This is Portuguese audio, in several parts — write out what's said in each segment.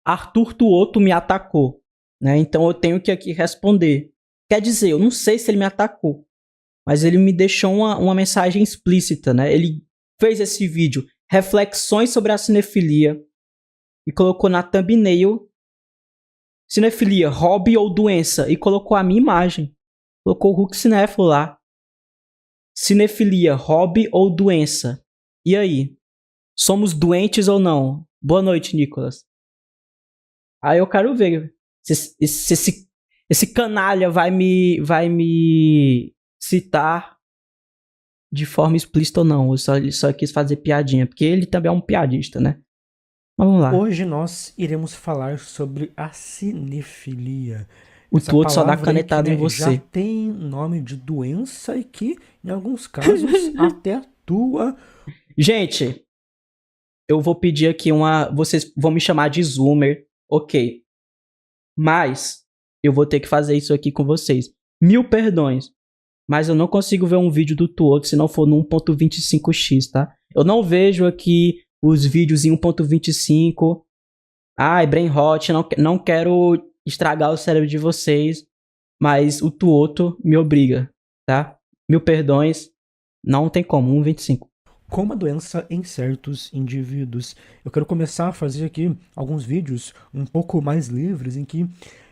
Arthur Tuoto me atacou, né? Então eu tenho que aqui responder. Quer dizer, eu não sei se ele me atacou, mas ele me deixou uma mensagem explícita, né? Ele fez esse vídeo, reflexões sobre a cinefilia, e colocou na thumbnail cinefilia, hobby ou doença, e colocou a minha imagem. Colocou o Hulk cinéfilo lá. Cinefilia, hobby ou doença? E aí? Somos doentes ou não? Boa noite, Nicolas. Aí eu quero ver se esse canalha vai me citar de forma explícita ou não. Ele só quis fazer piadinha, porque ele também é um piadista, né? Mas vamos lá. Hoje nós iremos falar sobre a cinefilia. O Essa Tuoto só dá palavra aí que, canetada em já você. tem nome de doença e que, em alguns casos, até atua. Gente, eu vou pedir aqui vocês vão me chamar de Zoomer, ok. Mas eu vou ter que fazer isso aqui com vocês. 1000 perdões. Mas eu não consigo ver um vídeo do Tuoto se não for no 1.25x, tá? Eu não vejo aqui os vídeos em 1.25. Ai, brain rot, não quero estragar o cérebro de vocês. Mas o Tuoto me obriga, tá? 1000 perdões. Não tem como, 1.25. Como a doença em certos indivíduos. Eu quero começar a fazer aqui alguns vídeos um pouco mais livres, em que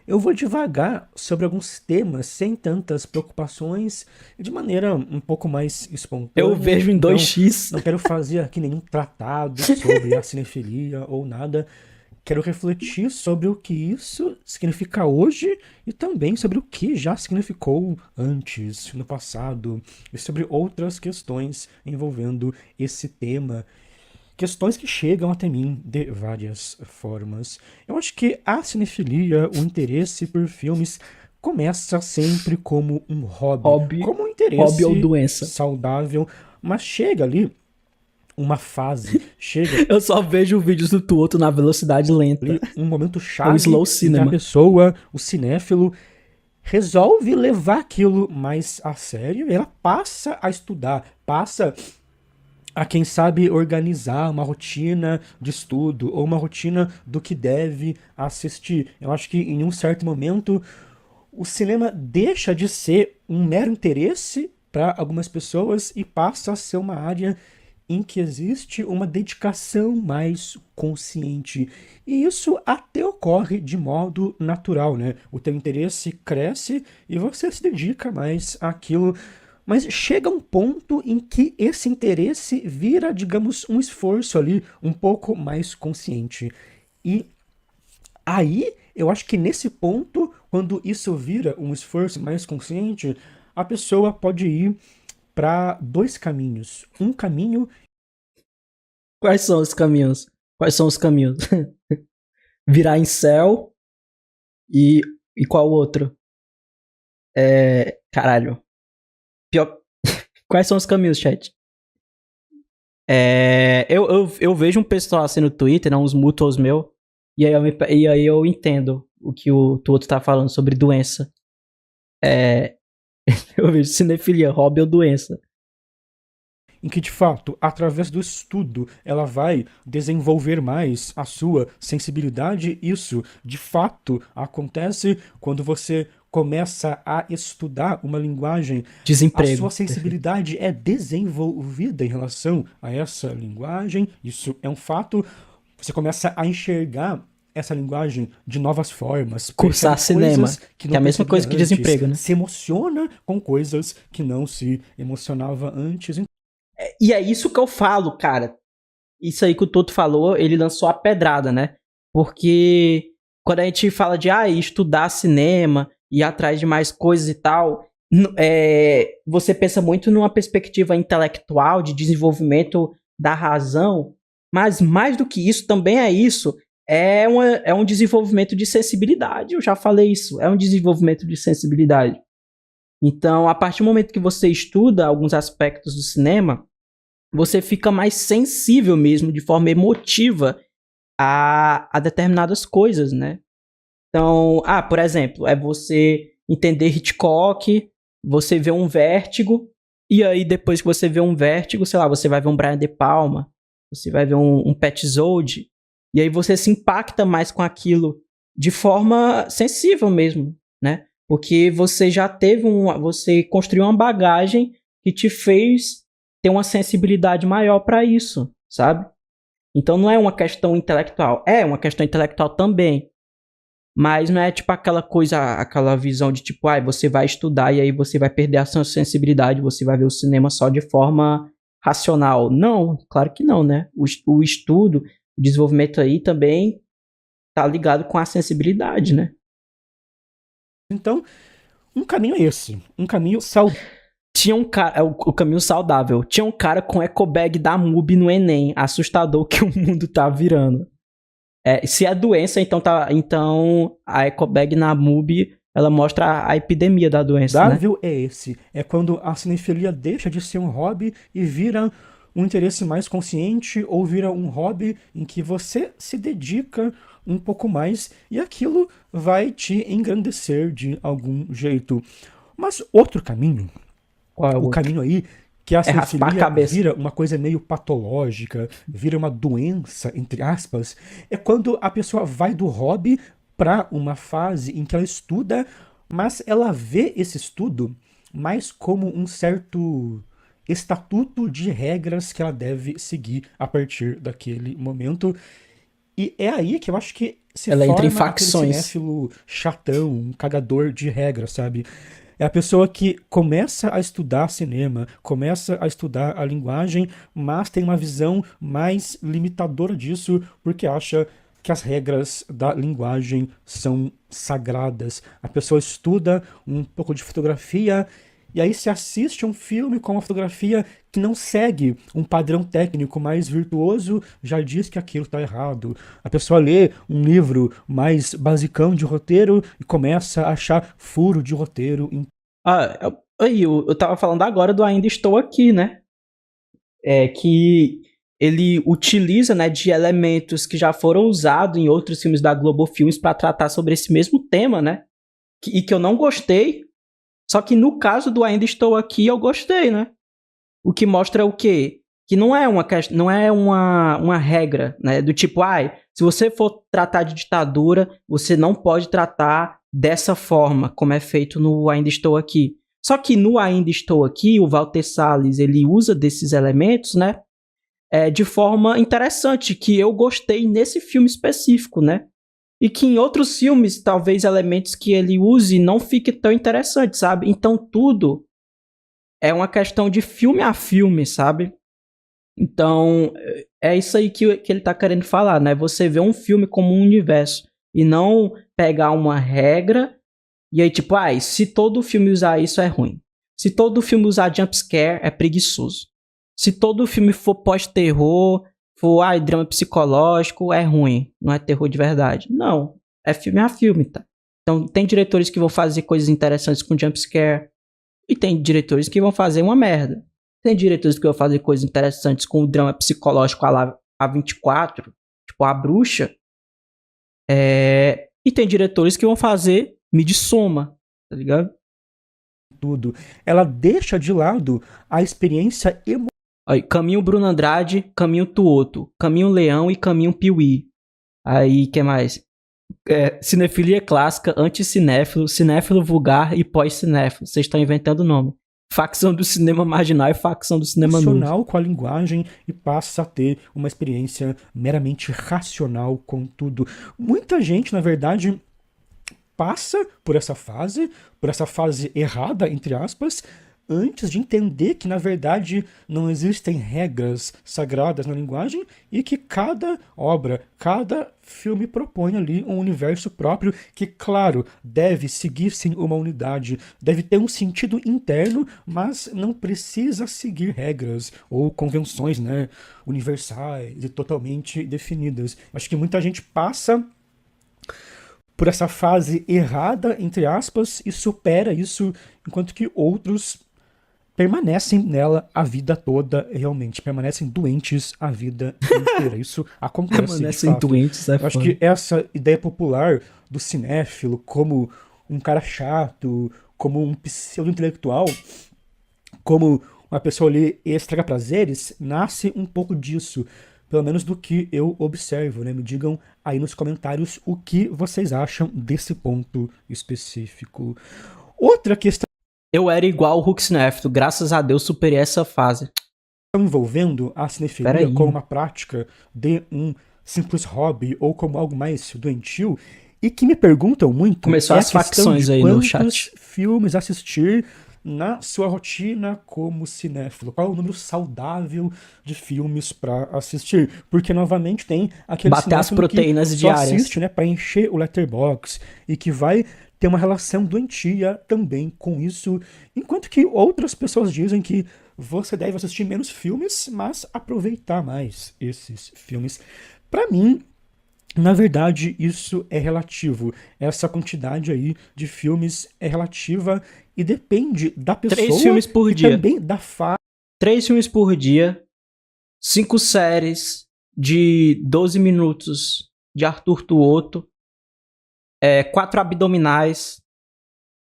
eu vou devagar sobre alguns temas sem tantas preocupações e de maneira um pouco mais espontânea. Eu vejo em 2x. Não quero fazer aqui nenhum tratado sobre a cinefilia ou nada. Quero refletir sobre o que isso significa hoje e também sobre o que já significou antes, no passado, e sobre outras questões envolvendo esse tema. Questões que chegam até mim de várias formas. Eu acho que a cinefilia, o interesse por filmes, começa sempre como um hobby, como um interesse hobby ou doença. saudável, mas chega ali uma fase, chega... Eu só vejo vídeos do Tuoto na velocidade lenta. Um momento chave slow cinema. em que a pessoa, o cinéfilo, resolve levar aquilo mais a sério e ela passa a estudar, passa a, quem sabe, organizar uma rotina de estudo ou uma rotina do que deve assistir. Eu acho que em um certo momento o cinema deixa de ser um mero interesse para algumas pessoas e passa a ser uma área em que existe uma dedicação mais consciente. E isso até ocorre de modo natural, né? O teu interesse cresce e você se dedica mais àquilo. Mas chega um ponto em que esse interesse vira, digamos, um esforço ali um pouco mais consciente. E aí, eu acho que nesse ponto, quando isso vira um esforço mais consciente, a pessoa pode ir para dois caminhos. Um caminho... Quais são os caminhos? Virar incel e qual outro? Caralho. Pior... Quais são os caminhos, chat? Eu vejo um pessoal assim no Twitter, né, uns mutuals meus, e aí eu entendo o que o Tuoto tá falando sobre doença. Eu vejo cinefilia, hobby ou doença. Em que, de fato, através do estudo, ela vai desenvolver mais a sua sensibilidade. Isso, de fato, acontece quando você começa a estudar uma linguagem. Desemprego. A sua sensibilidade é desenvolvida em relação a essa linguagem. Isso é um fato. Você começa a enxergar essa linguagem de novas formas. Cursar cinema, que é a mesma coisa que desemprego, né? Se emociona com coisas que não se emocionava antes. E é isso que eu falo, cara. Isso aí que o Toto falou, ele lançou a pedrada, né? Porque quando a gente fala de estudar cinema, ir atrás de mais coisas e tal, você pensa muito numa perspectiva intelectual, de desenvolvimento da razão, mas mais do que isso, também é isso, é um desenvolvimento de sensibilidade. Eu já falei isso, é um desenvolvimento de sensibilidade. Então, a partir do momento que você estuda alguns aspectos do cinema, você fica mais sensível mesmo, de forma emotiva, a determinadas coisas, né? Então, por exemplo, é você entender Hitchcock, você vê um Vértigo, e aí depois que você vê um Vértigo, sei lá, você vai ver um Brian De Palma, você vai ver um Petzold, E aí você se impacta mais com aquilo de forma sensível mesmo, né? Porque você já teve você construiu uma bagagem que te fez ter uma sensibilidade maior para isso, sabe? Então não é uma questão intelectual. É uma questão intelectual também. Mas não é tipo aquela coisa, aquela visão de tipo, você vai estudar e aí você vai perder a sua sensibilidade, você vai ver o cinema só de forma racional. Não, claro que não, né? O estudo, o desenvolvimento aí também tá ligado com a sensibilidade, né? Então, um caminho é esse. Um caminho saudável. Tinha um cara, o caminho saudável. Tinha um cara com eco bag da MUBI no Enem. Assustador que o mundo tá virando. Se é doença, então a eco bag na MUBI, ela mostra a epidemia da doença, né? Saudável é esse. É quando a cinefilia deixa de ser um hobby e vira um interesse mais consciente, ou vira um hobby em que você se dedica um pouco mais e aquilo vai te engrandecer de algum jeito. Mas outro caminho, Qual é o o outro? caminho aí que a É raspar a cinefilia cabeça. vira uma coisa meio patológica, vira uma doença, entre aspas, é quando a pessoa vai do hobby para uma fase em que ela estuda, mas ela vê esse estudo mais como um certo estatuto de regras que ela deve seguir a partir daquele momento. E é aí que eu acho que se Ela entra em forma aquele facções. cinéfilo chatão, um cagador de regras, sabe? É a pessoa que começa a estudar cinema, começa a estudar a linguagem, mas tem uma visão mais limitadora disso, porque acha que as regras da linguagem são sagradas. A pessoa estuda um pouco de fotografia e aí se assiste um filme com uma fotografia que não segue um padrão técnico mais virtuoso, já diz que aquilo está errado. A pessoa lê um livro mais basicão de roteiro e começa a achar furo de roteiro em Eu tava falando agora do Ainda Estou Aqui, né? Que ele utiliza, né, de elementos que já foram usados em outros filmes da Globo Filmes para tratar sobre esse mesmo tema, né? E que eu não gostei. Só que no caso do Ainda Estou Aqui, eu gostei, né? O que mostra o quê? Que não é uma regra, né? Do tipo, se você for tratar de ditadura, você não pode tratar dessa forma, como é feito no Ainda Estou Aqui. Só que no Ainda Estou Aqui, o Walter Salles, ele usa desses elementos, né? De forma interessante, que eu gostei nesse filme específico, né? E que em outros filmes, talvez elementos que ele use não fique tão interessante, sabe? Então tudo é uma questão de filme a filme, sabe? Então, é isso aí que ele tá querendo falar, né? Você vê um filme como um universo e não pegar uma regra e aí, tipo, se todo filme usar isso é ruim. Se todo filme usar jumpscare é preguiçoso. Se todo filme for pós-terror, for drama psicológico, é ruim. Não é terror de verdade. Não, é filme a filme, tá? Então, tem diretores que vão fazer coisas interessantes com jumpscare e tem diretores que vão fazer uma merda. Tem diretores que vão fazer coisas interessantes com o drama psicológico a A24, tipo A Bruxa. E tem diretores que vão fazer Midsommar, tá ligado? tudo. Ela deixa de lado a experiência Aí, Caminho Bruno Andrade, Caminho Tuoto, Caminho Leão e Caminho Piuí. Aí, que mais? Cinefilia clássica, anticinéfilo, cinéfilo vulgar e pós-cinéfilo. Vocês estão inventando o nome. Facção do cinema marginal e facção do cinema novo. emocional com a linguagem e passa a ter uma experiência meramente racional com tudo. Muita gente, na verdade, passa por essa fase errada, entre aspas, antes de entender que, na verdade, não existem regras sagradas na linguagem e que cada obra, cada filme propõe ali um universo próprio que, claro, deve seguir sim uma unidade, deve ter um sentido interno, mas não precisa seguir regras ou convenções, né, universais e totalmente definidas. Acho que muita gente passa por essa fase errada, entre aspas, e supera isso, enquanto que outros permanecem nela a vida toda, realmente. Permanecem doentes a vida inteira. Isso acontece Permanecem de fato. doentes, Eu acho que essa ideia popular do cinéfilo como um cara chato, como um pseudo-intelectual, como uma pessoa ali extra prazeres, nasce um pouco disso. pelo menos do que eu observo, né? Me digam aí nos comentários o que vocês acham desse ponto específico. Outra questão Eu era igual o Huxneft, graças a Deus superei essa fase. envolvendo a Pera cinefilia aí. como uma prática de um simples hobby ou como algo mais doentio, e que me perguntam muito Começou é a as questão facções de aí no quantos chat. filmes assistir na sua rotina como cinéfilo. Qual é o número saudável de filmes para assistir? Porque, novamente, tem aquele Bater as cinéfilo que proteínas só diárias. assiste, né, para encher o Letterboxd e que vai ter uma relação doentia também com isso, enquanto que outras pessoas dizem que você deve assistir menos filmes, mas aproveitar mais esses filmes. Para mim, na verdade, isso é relativo. Essa quantidade aí de filmes é relativa e depende da 3 pessoa filmes por e dia. também da fase. 3 filmes por dia. 5 séries de 12 minutos de Arthur Tuoto. 4 abdominais.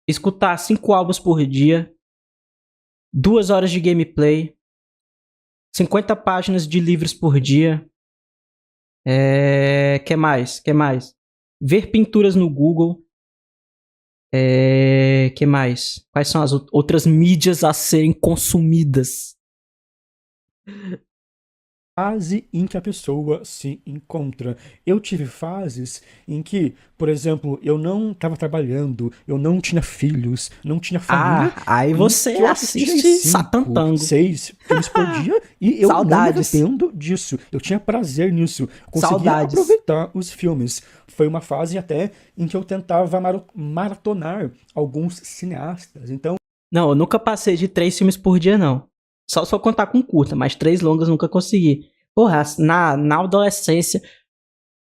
Escutar 5 álbuns por dia. 2 horas de gameplay. 50 páginas de livros por dia. Que mais? Ver pinturas no Google. Que mais? Quais são as outras mídias a serem consumidas? Fase em que a pessoa se encontra. Eu tive fases em que, por exemplo, eu não estava trabalhando, eu não tinha filhos, não tinha família. Aí você que eu assistia assiste Satan 5, Tango. 6 filmes por dia e eu Saudades. não me arrependo disso. Eu tinha prazer nisso. Conseguia Saudades. aproveitar os filmes. Foi uma fase até em que eu tentava maratonar alguns cineastas. Então, Não, eu nunca passei de 3 filmes por dia, não. Só se eu contar com curta, mas 3 longas nunca consegui. Porra, na adolescência,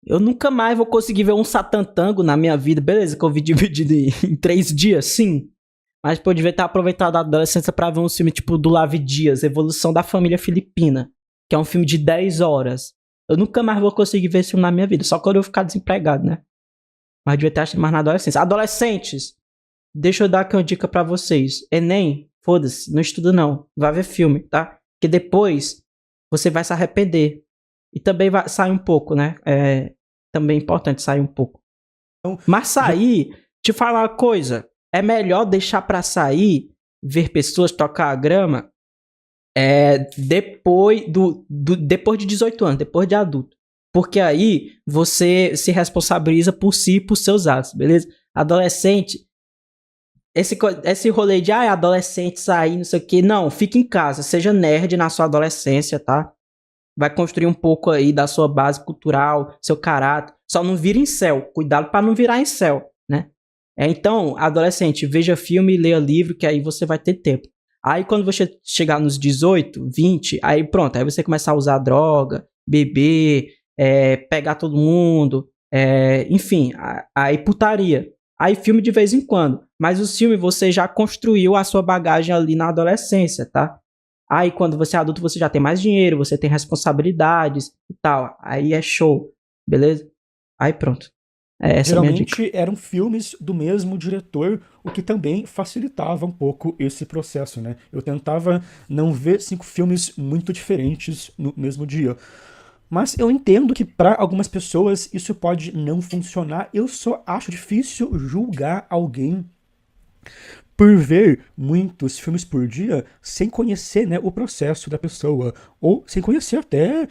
eu nunca mais vou conseguir ver um Satan Tango na minha vida. Beleza, que eu vi dividido em 3 dias, sim. Mas pô, eu devia ter aproveitado a adolescência pra ver um filme tipo do Lavi Dias, Evolução da Família Filipina, que é um filme de 10 horas. Eu nunca mais vou conseguir ver esse filme na minha vida, só quando eu ficar desempregado, né? Mas devia ter achado mais na adolescência. Adolescentes, deixa eu dar aqui uma dica pra vocês. Enem, foda-se, não estuda não. Vai ver filme, tá? Porque depois você vai se arrepender. E também vai sair um pouco, né? Também é importante sair um pouco. Mas sair, te falar uma coisa. É melhor deixar pra sair, ver pessoas tocar a grama, depois de 18 anos, depois de adulto. Porque aí você se responsabiliza por si e por seus atos, beleza? Adolescente, esse rolê de adolescente sair, não sei o que, não, fique em casa, seja nerd na sua adolescência, tá? Vai construir um pouco aí da sua base cultural, seu caráter. Só não vira incel, cuidado pra não virar incel, né? Então, adolescente, veja filme e leia livro, que aí você vai ter tempo. Aí quando você chegar nos 18, 20, aí pronto, aí você começa a usar droga, beber, pegar todo mundo, enfim, aí putaria. Aí filme de vez em quando. Mas o filme você já construiu a sua bagagem ali na adolescência, tá? Aí quando você é adulto você já tem mais dinheiro, você tem responsabilidades e tal. Aí é show, beleza? Aí pronto. Essa é a minha dica. geralmente eram filmes do mesmo diretor, o que também facilitava um pouco esse processo, né? Eu tentava não ver 5 filmes muito diferentes no mesmo dia. Mas eu entendo que para algumas pessoas isso pode não funcionar. Eu só acho difícil julgar alguém por ver muitos filmes por dia sem conhecer, né, o processo da pessoa, ou sem conhecer até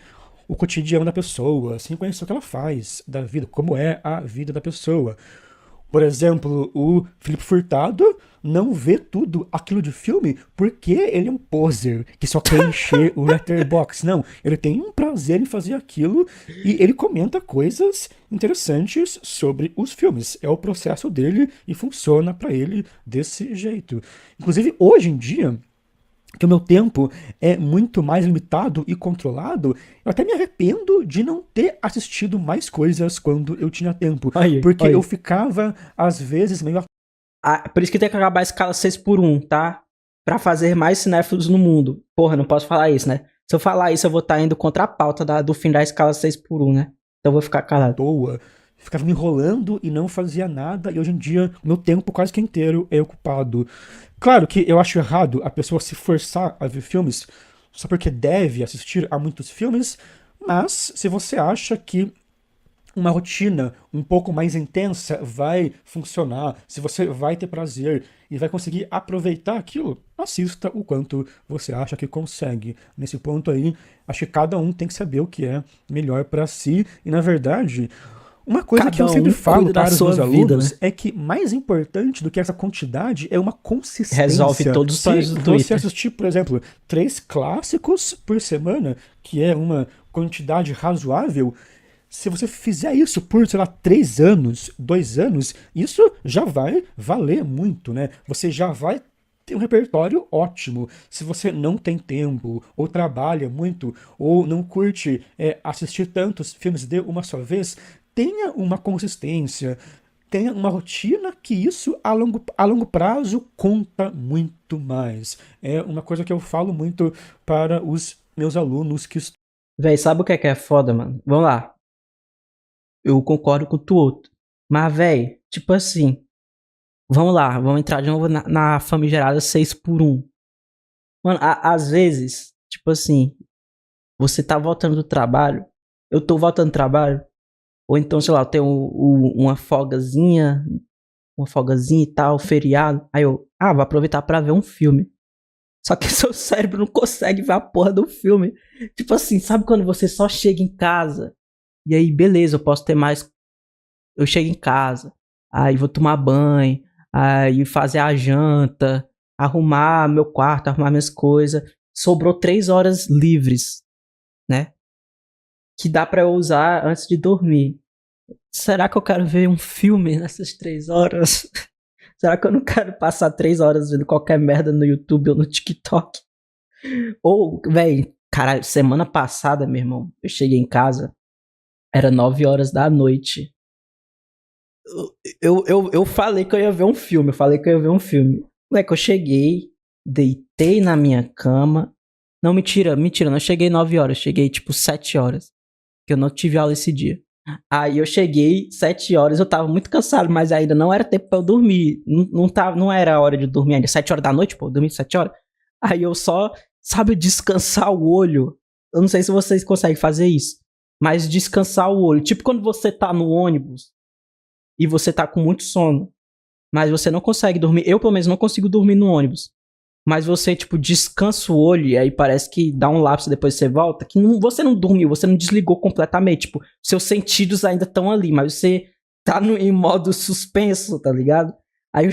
o cotidiano da pessoa, sem conhecer o que ela faz da vida, como é a vida da pessoa. Por exemplo, o Felipe Furtado não vê tudo aquilo de filme porque ele é um poser que só quer encher o Letterboxd. Não, ele tem um prazer em fazer aquilo e ele comenta coisas interessantes sobre os filmes. É o processo dele e funciona pra ele desse jeito. Inclusive, hoje em dia, que o meu tempo é muito mais limitado e controlado, eu até me arrependo de não ter assistido mais coisas quando eu tinha tempo. Porque eu ficava, às vezes, meio... Por isso que tem que acabar a escala 6x1, tá? Pra fazer mais cinéfilos no mundo. Porra, não posso falar isso, né? Se eu falar isso, eu vou estar indo contra a pauta do fim da escala 6x1, né? Então eu vou ficar calado. Toa, ficava me enrolando e não fazia nada, e hoje em dia o meu tempo quase que inteiro é ocupado. Claro que eu acho errado a pessoa se forçar a ver filmes só porque deve assistir a muitos filmes, Mas se você acha que uma rotina um pouco mais intensa vai funcionar, se você vai ter prazer e vai conseguir aproveitar aquilo, assista o quanto você acha que consegue. Nesse ponto aí, acho que cada um tem que saber o que é melhor para si. E na verdade, uma coisa que eu Cada sempre um falo cuida da para os sua meus vida, alunos né? é que mais importante do que essa quantidade é uma Resolve consistência. todos os Se problemas do você Twitter. assistir, por exemplo, 3 clássicos por semana, que é uma quantidade razoável, se você fizer isso por, sei lá, 3 anos, 2 anos, isso já vai valer muito, né? Você já vai ter um repertório ótimo. Se você não tem tempo, ou trabalha muito, ou não curte assistir tantos filmes de uma só vez, tenha uma consistência, tenha uma rotina que isso a longo prazo conta muito mais. É uma coisa que eu falo muito para os meus alunos que estudam. Véi, sabe o que é foda, mano? Vamos lá. Eu concordo com o outro. Mas, véi, tipo assim, vamos lá, vamos entrar de novo na famigerada 6x1. Mano, às vezes, tipo assim, você tá voltando do trabalho, eu tô voltando do trabalho, ou então, sei lá, eu tenho uma folgazinha e tal, feriado. Aí eu, vou aproveitar pra ver um filme. Só que seu cérebro não consegue ver a porra do filme. Tipo assim, sabe quando você só chega em casa? E aí, beleza, eu posso ter mais. Eu chego em casa, aí vou tomar banho, aí fazer a janta, arrumar meu quarto, arrumar minhas coisas. Sobrou 3 horas livres, né? Que dá pra eu usar antes de dormir. Será que eu quero ver um filme nessas 3 horas? Será que eu não quero passar 3 horas vendo qualquer merda no YouTube ou no TikTok? Ou, véi, caralho, semana passada, meu irmão, eu cheguei em casa, era 9 horas da noite. Eu falei que eu ia ver um filme, eu falei que eu ia ver um filme. Moleque, eu cheguei, deitei na minha cama. Não, mentira, não cheguei 9 horas, cheguei tipo 7 horas. Que eu não tive aula esse dia. Aí eu cheguei 7 horas, eu tava muito cansado, mas ainda não era tempo pra eu dormir. Não era a hora de dormir ainda. 7 horas da noite, pô, eu dormi 7 horas. Aí eu só, sabe, descansar o olho. Eu não sei se vocês conseguem fazer isso. Mas descansar o olho. Tipo quando você tá no ônibus e você tá com muito sono, mas você não consegue dormir. Eu, pelo menos, não consigo dormir no ônibus. Mas você, tipo, descansa o olho e aí parece que dá um lapso depois você volta, que você não dormiu, você não desligou completamente. Tipo, seus sentidos ainda estão ali, mas você tá em modo suspenso, tá ligado? Aí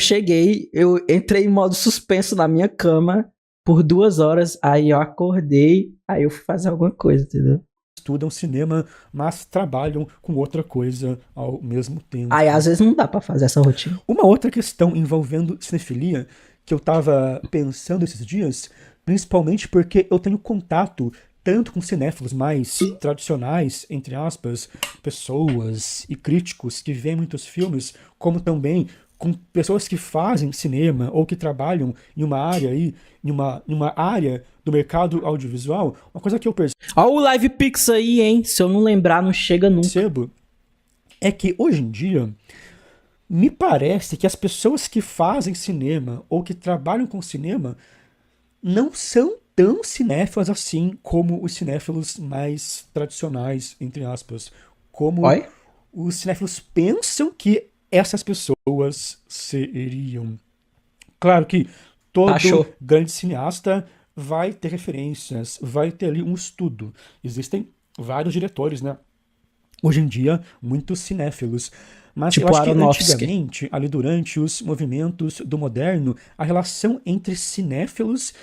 eu entrei em modo suspenso na minha cama por 2 horas, aí eu acordei, aí eu fui fazer alguma coisa, entendeu? Estudam cinema, mas trabalham com outra coisa ao mesmo tempo. Aí às vezes não dá pra fazer essa rotina. Uma outra questão envolvendo cinefilia que eu tava pensando esses dias, principalmente porque eu tenho contato tanto com cinéfilos mais tradicionais, entre aspas, pessoas e críticos que veem muitos filmes, como também com pessoas que fazem cinema ou que trabalham em uma área aí, em uma área do mercado audiovisual. Uma coisa que eu Ó o Live Pix aí, hein? Se eu não lembrar, não chega nunca. percebo é que hoje em dia me parece que as pessoas que fazem cinema ou que trabalham com cinema não são tão cinéfilas assim como os cinéfilos mais tradicionais, entre aspas. Como Oi? os cinéfilos pensam que essas pessoas seriam. Claro que todo Achou. grande cineasta vai ter referências, vai ter ali um estudo. Existem vários diretores, né? Hoje em dia, muitos cinéfilos. Mas eu Tipo acho que Aronofsky. antigamente, ali durante os movimentos do moderno, a relação entre cinéfilos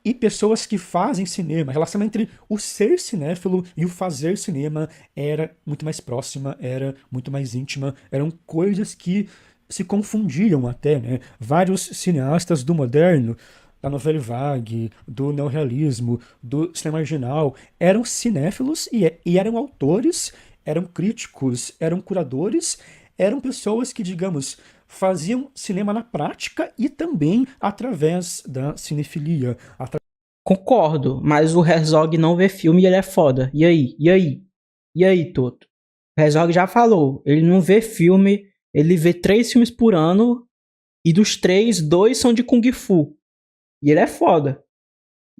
e pessoas que fazem cinema, a relação entre o ser cinéfilo e o fazer cinema era muito mais próxima, era muito mais íntima, eram coisas que se confundiam até, né? Vários cineastas do moderno, da Nouvelle Vague, do neorrealismo, do cinema marginal, eram cinéfilos e eram autores, eram críticos, eram curadores, eram pessoas que, digamos, faziam cinema na prática e também através da cinefilia. Concordo, mas o Herzog não vê filme e ele é foda. E aí? E aí? E aí, Toto? O Herzog já falou, ele não vê filme, ele vê 3 filmes por ano e dos 3, 2 são de Kung Fu. E ele é foda.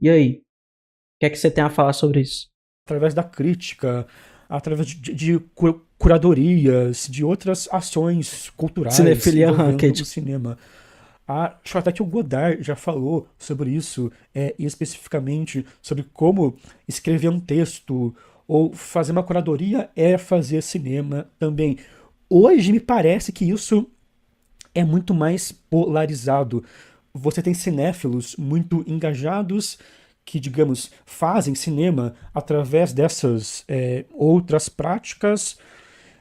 E aí? O que é que você tem a falar sobre isso? através da crítica, através de curadorias, de outras ações culturais Cinefilia envolvendo o Ranked. cinema. Acho até que o Godard já falou sobre isso, e especificamente sobre como escrever um texto ou fazer uma curadoria é fazer cinema também. Hoje me parece que isso é muito mais polarizado. Você tem cinéfilos muito engajados que, digamos, fazem cinema através dessas outras práticas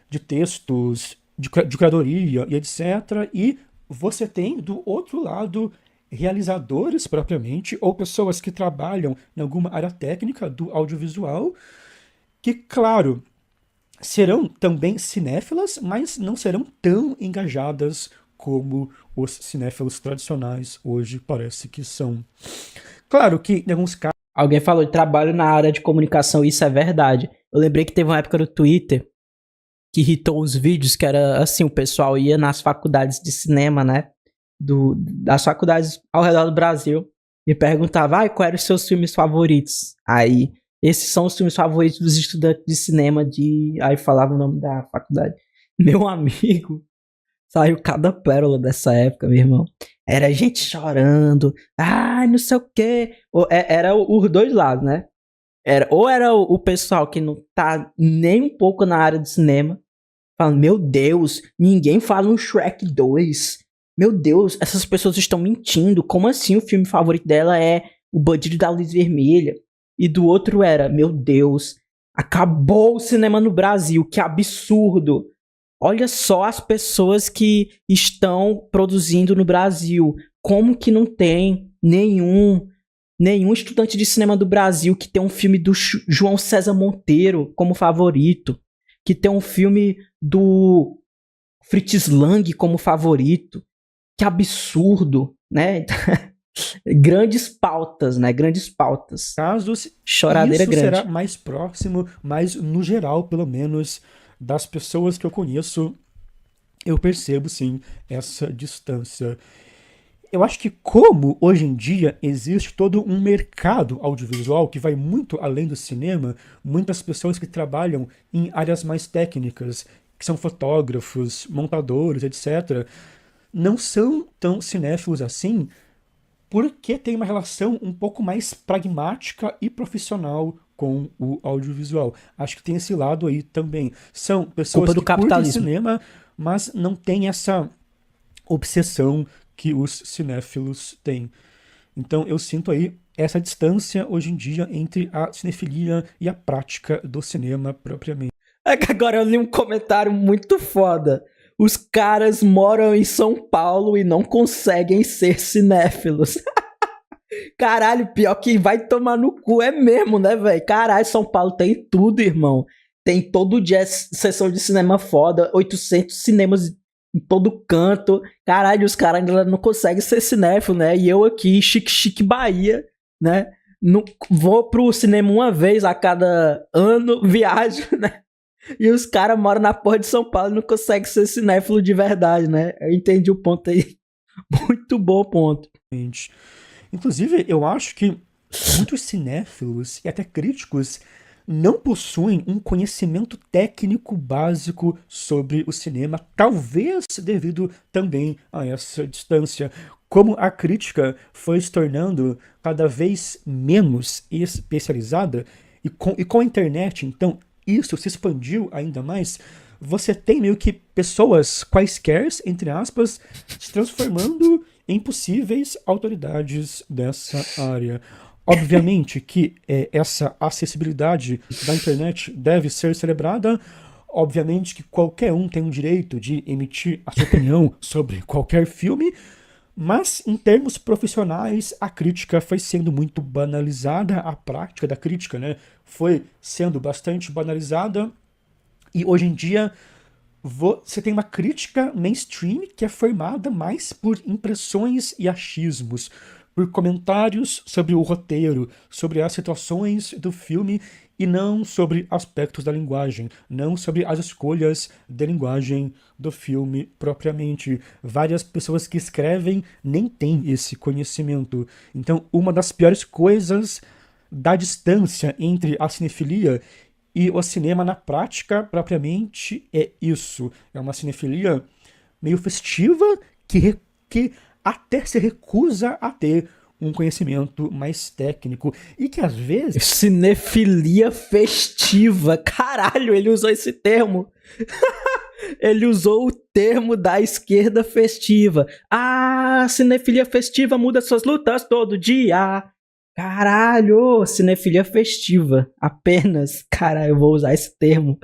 de textos, de curadoria e etc. E você tem, do outro lado, realizadores propriamente, ou pessoas que trabalham em alguma área técnica do audiovisual, que, claro, serão também cinéfilas, mas não serão tão engajadas como os cinéfilos tradicionais hoje parece que são. Claro que em alguns casos. Alguém falou de trabalho na área de comunicação, isso é verdade. Eu lembrei que teve uma época no Twitter que irritou os vídeos, que era assim, o pessoal ia nas faculdades de cinema, né? Das faculdades ao redor do Brasil e perguntava, quais eram os seus filmes favoritos? Aí, esses são os filmes favoritos dos estudantes de cinema de... Aí falava o nome da faculdade. Meu amigo, saiu cada pérola dessa época, meu irmão. Era gente chorando, não sei o quê. Era os dois lados, né? Ou era o pessoal que não tá nem um pouco na área de cinema, falando, meu Deus, ninguém fala um Shrek 2. Meu Deus, essas pessoas estão mentindo. Como assim o filme favorito dela é O Bandido da Luz Vermelha? E do outro era, meu Deus, acabou o cinema no Brasil, que absurdo. Olha só as pessoas que estão produzindo no Brasil. Como que não tem nenhum estudante de cinema do Brasil que tem um filme do João César Monteiro como favorito, que tem um filme do Fritz Lang como favorito? Que absurdo, né? Grandes pautas, né? Grandes pautas. Casos, Choradeira isso grande. será mais próximo, mas no geral, pelo menos, das pessoas que eu conheço, eu percebo sim essa distância. Eu acho que como hoje em dia existe todo um mercado audiovisual que vai muito além do cinema, muitas pessoas que trabalham em áreas mais técnicas, que são fotógrafos, montadores, etc., não são tão cinéfilos assim, porque tem uma relação um pouco mais pragmática e profissional com o audiovisual. Acho que tem esse lado aí também. São pessoas que curtem cinema, mas não tem essa obsessão que os cinéfilos têm. Então eu sinto aí essa distância hoje em dia entre a cinefilia e a prática do cinema propriamente. É que agora eu li um comentário muito foda. Os caras moram em São Paulo e não conseguem ser cinéfilos. Caralho, pior que vai tomar no cu, é mesmo, né, velho? Caralho, São Paulo tem tudo, irmão. Tem todo dia sessão de cinema foda, 800 cinemas em todo canto. Caralho, os caras ainda não conseguem ser cinéfilo, né? E eu aqui, chique Bahia, né? Não, vou pro cinema uma vez a cada ano, viajo, né? E os caras moram na porra de São Paulo e não conseguem ser cinéfilo de verdade, né? Eu entendi o ponto aí. Muito bom ponto. Inclusive, eu acho que muitos cinéfilos e até críticos não possuem um conhecimento técnico básico sobre o cinema, talvez devido também a essa distância. Como a crítica foi se tornando cada vez menos especializada, e com a internet, então, isso se expandiu ainda mais, você tem meio que pessoas quaisquer, entre aspas, se transformando em possíveis autoridades dessa área. Obviamente que essa acessibilidade da internet deve ser celebrada. Obviamente que qualquer um tem o direito de emitir a sua opinião sobre qualquer filme, mas em termos profissionais a crítica foi sendo muito banalizada, a prática da crítica, né, foi sendo bastante banalizada, e hoje em dia você tem uma crítica mainstream que é formada mais por impressões e achismos, por comentários sobre o roteiro, sobre as situações do filme e não sobre aspectos da linguagem, não sobre as escolhas da linguagem do filme propriamente. Várias pessoas que escrevem nem têm esse conhecimento. Então, uma das piores coisas da distância entre a cinefilia e o cinema na prática, propriamente, é isso. É uma cinefilia meio festiva que até se recusa a ter um conhecimento mais técnico e que às vezes... Cinefilia festiva. Caralho, ele usou esse termo. Ele usou o termo da esquerda festiva. Ah, cinefilia festiva muda suas lutas todo dia. Caralho, cinefilia festiva. Apenas. Caralho, eu vou usar esse termo.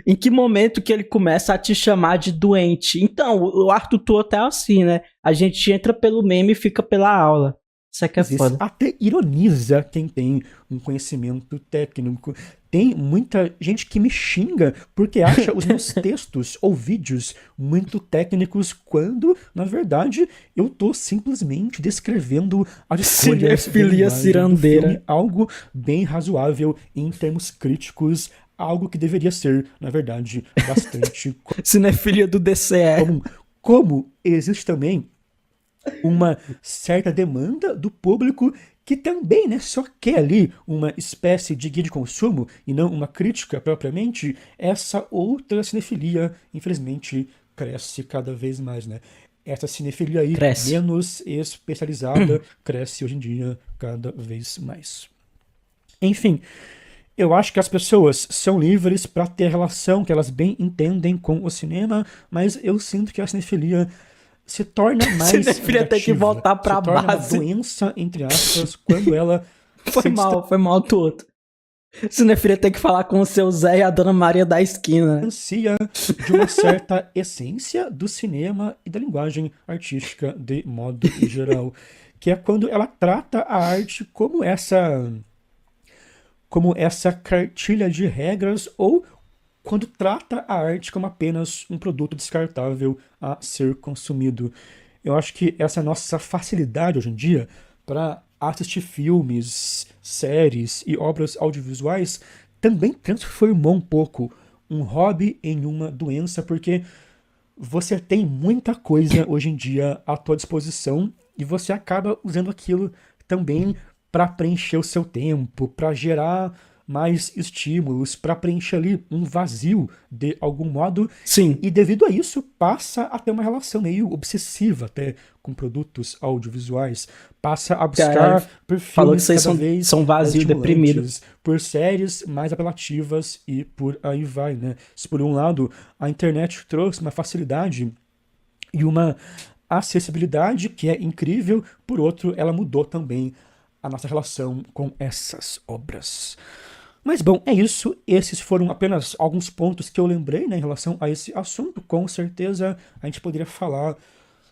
Em que momento que ele começa a te chamar de doente? Então, o Arthur Toto é assim, né? A gente entra pelo meme e fica pela aula. Isso é que é foda. Até ironiza quem tem um conhecimento técnico. Tem muita gente que me xinga porque acha os meus textos ou vídeos muito técnicos, quando, na verdade, eu tô simplesmente descrevendo a cinefilia cirandeira. Filme, algo bem razoável em termos críticos, algo que deveria ser, na verdade, bastante... cinefilia do DCE. Como existe também uma certa demanda do público que também, né, só quer ali uma espécie de guia de consumo e não uma crítica propriamente. Essa outra cinefilia, infelizmente, cresce cada vez mais, né? Essa cinefilia aí, menos especializada, cresce hoje em dia cada vez mais. Enfim, eu acho que as pessoas são livres para ter a relação que elas bem entendem com o cinema, mas eu sinto que a cinefilia se torna mais cinefilia tem que voltar pra base. Se torna base. Uma doença, entre aspas, quando ela... Foi mal todo. Cinefilia tem que falar com o seu Zé e a Dona Maria da esquina. Distancia de uma certa essência do cinema e da linguagem artística de modo geral. Que é quando ela trata a arte como essa cartilha de regras, ou quando trata a arte como apenas um produto descartável a ser consumido. Eu acho que essa nossa facilidade hoje em dia para assistir filmes, séries e obras audiovisuais também transformou um pouco um hobby em uma doença, porque você tem muita coisa hoje em dia à tua disposição e você acaba usando aquilo também para preencher o seu tempo, para gerar mais estímulos, para preencher ali um vazio de algum modo. Sim. E devido a isso, passa a ter uma relação meio obsessiva até com produtos audiovisuais. Passa a buscar por filmes cada vez são vazios, deprimidos, por séries mais apelativas e por aí vai, né? Se por um lado a internet trouxe uma facilidade e uma acessibilidade que é incrível, por outro ela mudou também a nossa relação com essas obras. Mas bom, é isso. Esses foram apenas alguns pontos que eu lembrei, né, em relação a esse assunto. Com certeza a gente poderia falar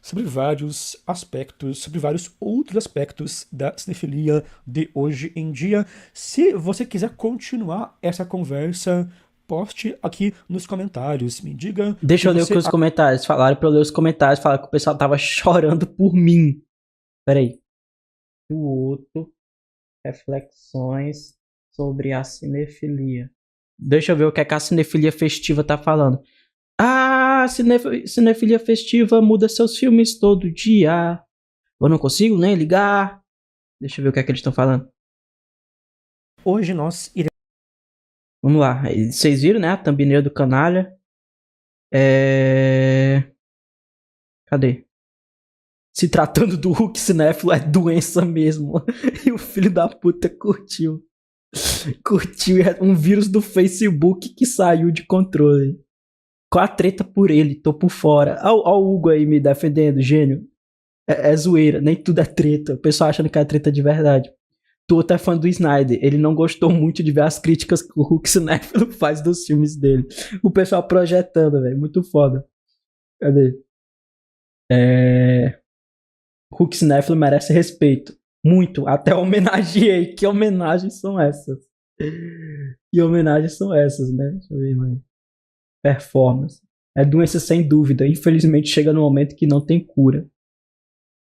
sobre vários aspectos, sobre vários outros aspectos da cinefilia de hoje em dia. Se você quiser continuar essa conversa, poste aqui nos comentários, me diga... Deixa eu ler o que os comentários falaram, pra eu ler os comentários, falaram que o pessoal tava chorando por mim. Peraí. O outro, reflexões sobre a cinefilia. Deixa eu ver o que é que a cinefilia festiva tá falando. Ah, cinefilia festiva muda seus filmes todo dia. Eu não consigo nem ligar. Deixa eu ver o que é que eles estão falando. Hoje nós iremos... Vamos lá. Vocês viram, né? A thumbnail do canalha. Cadê? Se tratando do Hulk cinéfilo é doença mesmo. E o filho da puta curtiu. É um vírus do Facebook que saiu de controle. Qual a treta por ele? Tô por fora. Ó o Hugo aí me defendendo, gênio. É zoeira, nem tudo é treta. O pessoal achando que é treta de verdade. Tu é fã do Snyder. Ele não gostou muito de ver as críticas que o Hulk cinéfilo faz dos filmes dele. O pessoal projetando, velho. Muito foda. Cadê? Hulk cinéfilo merece respeito. Muito. Até homenageei. Que homenagens são essas? Que homenagens são essas, né? Deixa eu ver, mãe. Performance. É doença sem dúvida. Infelizmente chega no momento que não tem cura.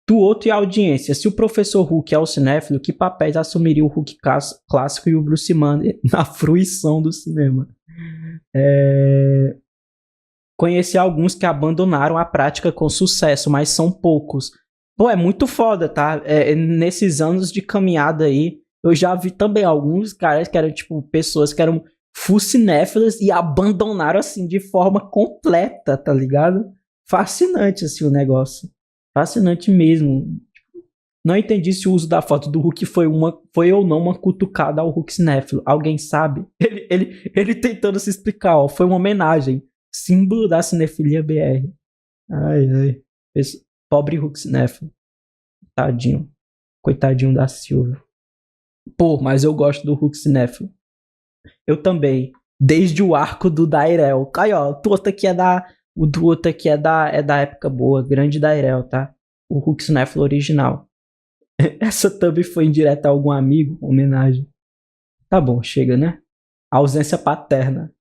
Tuoto e a audiência. Se o professor Hulk é o cinéfilo, que papéis assumiria o Hulk clássico e o Bruce Banner na fruição do cinema? Conheci alguns que abandonaram a prática com sucesso, mas são poucos. Pô, é muito foda, tá? Nesses anos de caminhada aí, Eu já vi também alguns caras que eram, tipo, pessoas que eram full cinéfilas e abandonaram, assim, de forma completa, tá ligado? Fascinante, assim, o negócio. Fascinante mesmo. Não entendi se o uso da foto do Hulk foi ou não uma cutucada ao Hulk cinéfilo. Alguém sabe? Ele tentando se explicar, ó. Foi uma homenagem. Símbolo da cinefilia BR. Ai, ai. Pobre Hulk cinéfilo. Tadinho. Coitadinho da Silva. Pô, mas eu gosto do Hulk cinéfilo. Eu também. Desde o arco do Dairel. Aí, ó, o outro aqui o do outro aqui é da época boa. Grande Dairel, tá? O Hulk cinéfilo original. Essa thumb foi indireta a algum amigo? Homenagem. Tá bom, chega, né? Ausência paterna.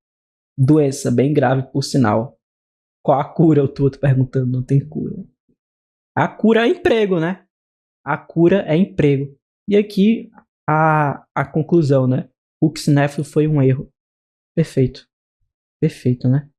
Doença bem grave, por sinal. Qual a cura? Eu tô perguntando, não tem cura. A cura é emprego, né? A cura é emprego. E aqui a conclusão, né? Hulk cinéfilo foi um erro. Perfeito. Perfeito, né?